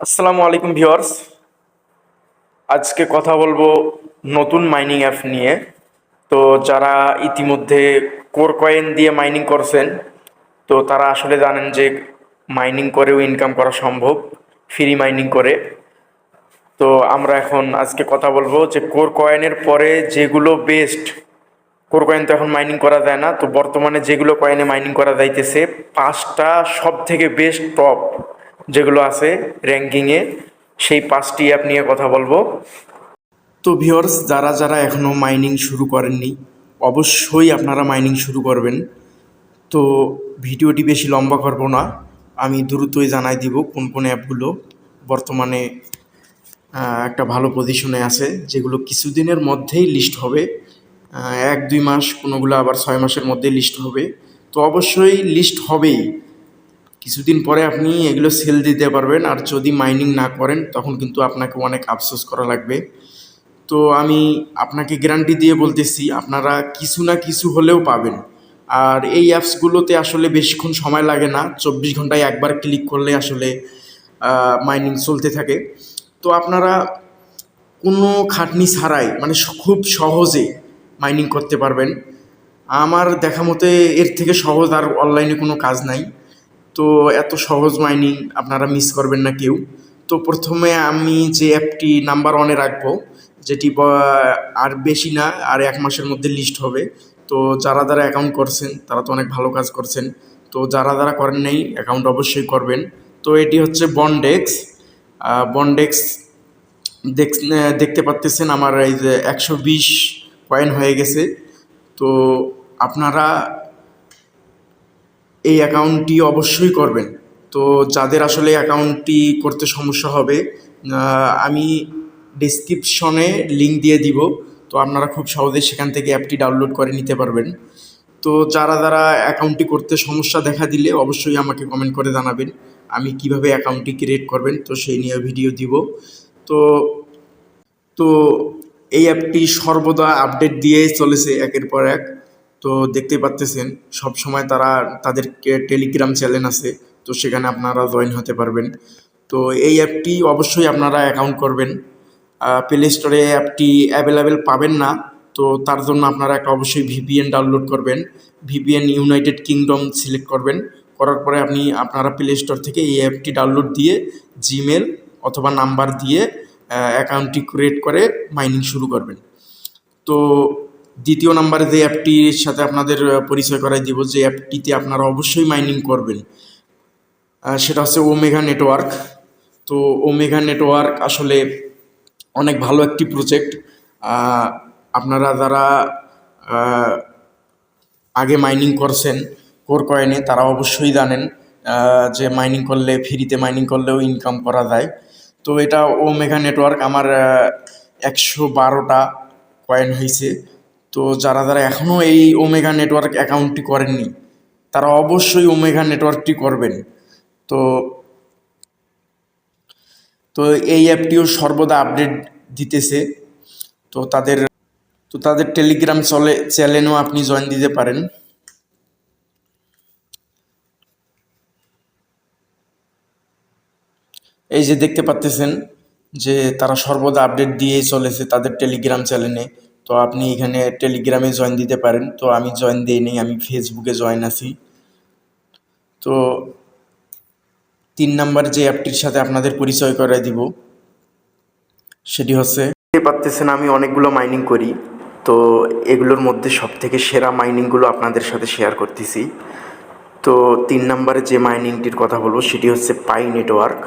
আসসালামু আলাইকুম ভিউয়ার্স। আজকে কথা বলবো নতুন মাইনিং অ্যাপ নিয়ে। তো যারা ইতিমধ্যে কোর কয়েন দিয়ে মাইনিং করছেন, তো তারা আসলে জানেন যে মাইনিং করেও ইনকাম করা সম্ভব, ফ্রি মাইনিং করে। তো আমরা এখন আজকে কথা বলবো যে কোর কয়েনের পরে যেগুলো বেস্ট, কোর কয়েন তো এখন মাইনিং করা যায় না, তো বর্তমানে যেগুলো কয়েনে মাইনিং করা যাইতেছে 5টা সব থেকে বেস্ট টপ যেগুলো আছে র্যাঙ্কিংয়ে, সেই 5টি অ্যাপ নিয়ে কথা বলবো। তো ভিউয়ার্স, যারা যারা এখনও মাইনিং শুরু করেননি, অবশ্যই আপনারা মাইনিং শুরু করবেন। তো ভিডিওটি বেশি লম্বা করব না, আমি দ্রুতই জানাই দিব কোন কোন অ্যাপগুলো বর্তমানে একটা ভালো পজিশনে আছে, যেগুলো কিছুদিনের মধ্যেই লিস্ট হবে। 1-2 মাস, কোনোগুলো আবার 6 মাসের মধ্যে লিস্ট হবে। তো অবশ্যই লিস্ট হবেই, কিছুদিন পরে আপনি এগুলো সেল দিতে পারবেন। আর যদি মাইনিং না করেন তখন কিন্তু আপনাকে অনেক আফসোস করা লাগবে। তো আমি আপনাকে গ্যারান্টি দিয়ে বলতেছি, আপনারা কিছু না কিছু হলেও পাবেন। আর এই অ্যাপসগুলোতে আসলে বেশিক্ষণ সময় লাগে না, 24 ঘন্টায় একবার ক্লিক করলে আসলে মাইনিং চলতে থাকে। তো আপনারা কোনো খাটনি ছাড়াই মানে খুব সহজে মাইনিং করতে পারবেন। আমার দেখা মতে এর থেকে সহজ আর অনলাইনে কোনো কাজ নাই। তো এত সহজ মাইনিং আপনারা মিস করবেন না কেউ। তো প্রথমে আমি যে অ্যাপটি নাম্বার ওয়ানে রাখবো, যেটি আর বেশি না, আর 1 মাসের মধ্যে লিস্ট হবে। তো যারা যারা অ্যাকাউন্ট করছেন তারা তো অনেক ভালো কাজ করছেন। তো যারা যারা করেন নাই, অ্যাকাউন্ট অবশ্যই করবেন। তো এটি হচ্ছে বনডেক্স। বনডেক্স দেখতে পাচ্তেছেন আমার এই যে 120 কয়েন হয়ে গেছে। তো আপনারা এই অ্যাকাউন্টটি অবশ্যই করবেন। তো যাদের আসলে অ্যাকাউন্টটি করতে সমস্যা হবে, আমি ডেসক্রিপশনে লিঙ্ক দিয়ে দিব। তো আপনারা খুব সহজে সেখান থেকে অ্যাপটি ডাউনলোড করে নিতে পারবেন। তো যারা যারা অ্যাকাউন্টটি করতে সমস্যা দেখা দিলে অবশ্যই আমাকে কমেন্ট করে জানাবেন, আমি কিভাবে অ্যাকাউন্টটি ক্রিয়েট করবেন তো সেই নিয়ে ভিডিও দিব। তো তো এই অ্যাপটি সর্বদা আপডেট দিয়েই চলেছে একের পর এক। তো দেখতে পাচ্তেছেন সবসময় তারা তাদের টেলিগ্রাম চ্যানেল আছে, তো সেখানে আপনারা জয়েন হতে পারবেন। তো এই অ্যাপটি অবশ্যই আপনারা অ্যাকাউন্ট করবেন। প্লে স্টোরে অ্যাপটি অ্যাভেলেবেল পাবেন না, তো তার জন্য আপনারা একটা অবশ্যই ভিপিএন ডাউনলোড করবেন। ভিপিএন ইউনাইটেড কিংডম সিলেক্ট করবেন, করার পরে আপনারা প্লে স্টোর থেকে এই অ্যাপটি ডাউনলোড দিয়ে জিমেল অথবা নাম্বার দিয়ে অ্যাকাউন্টটি ক্রিয়েট করে মাইনিং শুরু করবেন। তো দ্বিতীয় নাম্বারে যে অ্যাপটির সাথে আপনাদের পরিচয় করাই দিব, যে অ্যাপটিতে আপনারা অবশ্যই মাইনিং করবেন, সেটা হচ্ছে ওমেগা নেটওয়ার্ক। তো ওমেগা নেটওয়ার্ক আসলে অনেক ভালো একটি প্রজেক্ট। আপনারা যারা আগে মাইনিং করছেন কোর কয়েনে, তারা অবশ্যই জানেন যে মাইনিং করলে, ফ্রিতে মাইনিং করলেও ইনকাম করা যায়। তো এটা ওমেগা নেটওয়ার্ক আমার 112টা কয়েন হয়েছে। তো যারা যারা এখনও এই ওমেগা নেটওয়ার্ক অ্যাকাউন্টটি করেননি, তারা অবশ্যই ওমেগা নেটওয়ার্কটি করবেন। তো তো এই অ্যাপটিও সর্বদা আপডেট দিতেছে। তো তাদের টেলিগ্রাম চ্যানেলেও আপনি জয়েন দিতে পারেন। এই যে দেখতে পাচ্তেছেন যে তারা সর্বদা আপডেট দিয়েই চলেছে তাদের টেলিগ্রাম চ্যানেলে। তো আপনি এখানে টেলিগ্রামে জয়েন দিতে পারেন। তো আমি জয়েন দিই নি, আমি ফেসবুকে জয়েন আছি। তো 3 নাম্বার যে অ্যাপটির সাথে আপনাদের পরিচয় করাই দিব, সেটি হচ্ছে, দেখতে পাচ্তেছেন আমি অনেকগুলো মাইনিং করি। তো এগুলোর মধ্যে সবথেকে সেরা মাইনিংগুলো আপনাদের সাথে শেয়ার করতেছি। তো 3 নাম্বারে যে মাইনিংটির কথা বলবো সেটি হচ্ছে পাই নেটওয়ার্ক।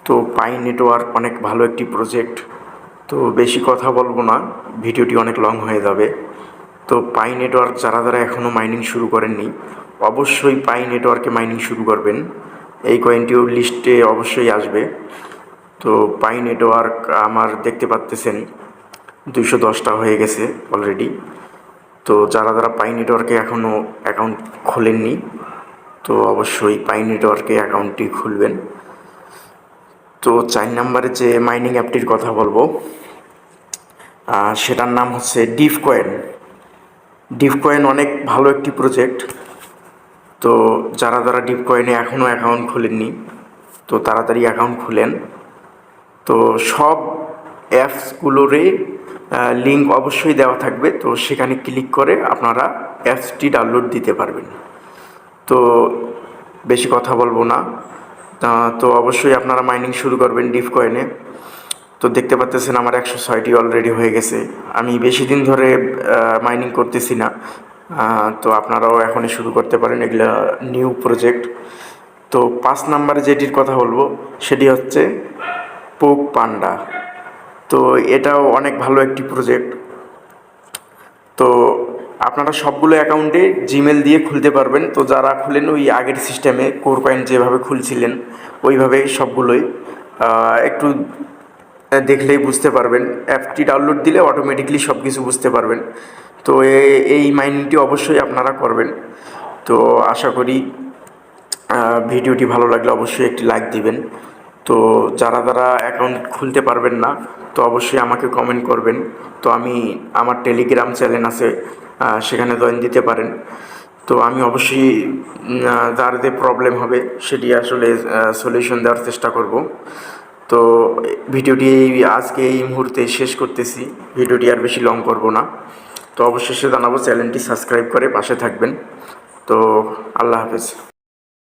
তো পাই নেটওয়ার্ক অনেক ভালো একটি প্রজেক্ট। তো বেশি কথা বলবো না, ভিডিওটি অনেক লং হয়ে যাবে। তো পাই নেটওয়ার্ক যারা যারা এখনও মাইনিং শুরু করেননি, অবশ্যই পাই নেটওয়ার্কে মাইনিং শুরু করবেন। এই কয়েনটিও লিস্টে অবশ্যই আসবে। তো পাই নেটওয়ার্ক আমার দেখতে পাচ্তেছেন 210টা হয়ে গেছে অলরেডি। তো যারা যারা পাই নেটওয়ার্কে এখনও অ্যাকাউন্ট খোলেননি, তো অবশ্যই পাই নেটওয়ার্কে অ্যাকাউন্টটি খুলবেন। তো 4 নাম্বারে যে মাইনিং অ্যাপটির কথা বলবো, সেটার নাম হচ্ছে ডিফ কয়েন। ডিফ কয়েন অনেক ভালো একটি প্রজেক্ট। তো যারা যারা ডিফ কয়েনে এখনও অ্যাকাউন্ট খোলেননি, তো তাড়াতাড়ি অ্যাকাউন্ট খুলেন। তো সব অ্যাপসগুলোরই লিঙ্ক অবশ্যই দেওয়া থাকবে, তো সেখানে ক্লিক করে আপনারা অ্যাপসটি ডাউনলোড দিতে পারবেন। তো বেশি কথা বলবো না, তো অবশ্যই আপনারা মাইনিং শুরু করবেন ডিপ কয়েনে। তো দেখতে পাচ্ছেন আমার 106টি অলরেডি হয়ে গেছে। আমি বেশি দিন ধরে মাইনিং করতেছি না, তো আপনারাও এখনই শুরু করতে পারেন, এগুলা নিউ প্রজেক্ট। তো 5 নম্বরে যেটির কথা বলবো সেটি হচ্ছে পোক পান্ডা। তো এটাও অনেক ভালো একটি প্রজেক্ট। তো আপনারা সবগুলো অ্যাকাউন্টে জিমেল দিয়ে খুলতে পারবেন। তো যারা খুলেন ওই আগের সিস্টেমে কোর কয়েন যেভাবে খুলছিলেন ওইভাবে সবগুলোই একটু দেখলেই বুঝতে পারবেন। অ্যাপটি ডাউনলোড দিলে অটোমেটিকলি সব কিছু বুঝতে পারবেন। তো এই মাইনিংটি অবশ্যই আপনারা করবেন। তো আশা করি ভিডিওটি ভালো লাগলে অবশ্যই একটি লাইক দিবেন। তো যারা যারা অ্যাকাউন্ট খুলতে পারবেন না, তো অবশ্যই আমাকে কমেন্ট করবেন। তো আমি আমার টেলিগ্রাম চ্যানেল আছে, সেখানে জয়েন দিতে পারেন। তো আমি অবশ্যই যার যে প্রবলেম হবে সেটি আসলে সলিউশন দেওয়ার চেষ্টা করব। তো ভিডিওটি আজকে এই মুহূর্তে শেষ করতেছি, ভিডিওটি আর বেশি লং করব না। তো অবশেষে জানাবো চ্যানেলটি সাবস্ক্রাইব করে পাশে থাকবেন। তো আল্লাহ হাফেজ।